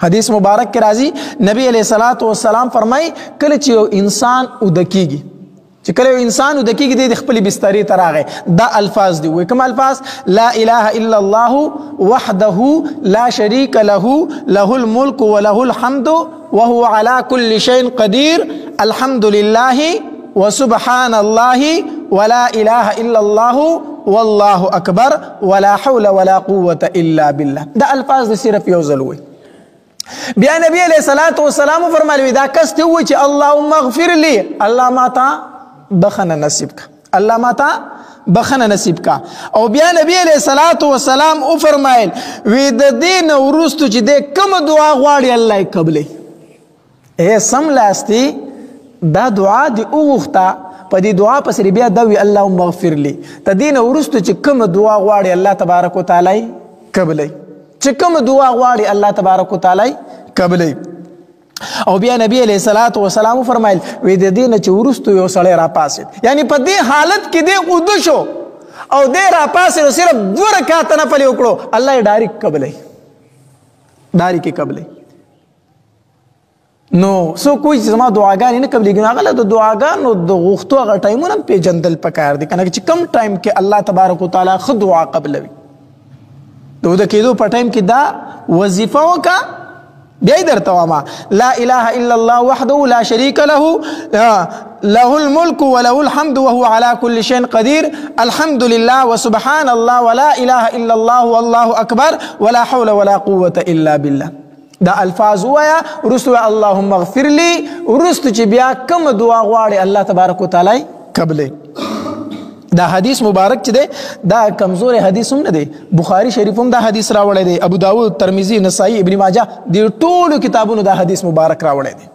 حدیث مبارک کې راځي نبی علیہ الصلوۃ والسلام فرمای کله چې یو انسان ودکیږي چې کله یو انسان ودکیږي د خپل بسترې ته راغی دا الفاظ دي وایي کوم الفاظ لا اله الا الله وحده لا شریک له له الملک وله الحمد وهو على كل شيء قدير الحمد لله وسبحان الله ولا اله الا الله والله اکبر ولا حول ولا قوة الا بالله دا الفاظ صرف یو ځل وایي بیا نبی علیہ الصلوۃ والسلام فرمایلی دا کس ته وایي چې اللهم اغفر لي الله ماتا بخنه نصیب کا الله ماتا بخنه نصیب کا او بیا نبی علیہ الصلوۃ والسلام او فرمایل وی د دین ورستو چې د کوم دعا غواړي الله یې قبلې اے سم لاستی دا دعا دی اوغتا په دې دعا پسې بیا دا وی اللهم اغفر لي د دین ورستو چې کوم دعا غواړي الله تبارک وتعالى قبلې چې کوم دعا غواړي الله تبارک وتعالى قبلې او بیا نبی علیہ الصلوۃ والسلام فرمایل وی د دین چې ورستو یو سړی را پاسید یعنی په دې حالت کې دی اودو شو او دې را پاسید صرف 2 رکعات نفل وکړو الله یې ډایرک قبلې ډایرک قبلې نو سو کوئی زما دعاګانې نه قبلېږي هغه د دعاګانو د غوښتو هغه ټایمونه هم پیژندل پکار دي کنه چې کم ټایم کې الله تبارک وتعالی خو دعا قبلوي د کېدو په ټایم کې دا وظیفه وکا بیا یې درته واما لا اله الا الله وحده لا شریک له له الملك وله الحمد وهو على كل شيء قدير الحمد لله وسبحان الله ولا اله الا الله والله اكبر ولا حول ولا قوة الا بالله دا الفاظ وایا ورستو اللهم اغفر لي ورستو چې بیا کوم دعا غواړي الله تبارک وتعالى قبلې دا حدیث مبارک چې دی دا کمزور حدیث هم نه دی بخاری شریف هم دا حدیث راوړی دی ابو داود ترمذی نسائی ابن ماجه د ټولو کتابونو دا حدیث مبارک راوړی دی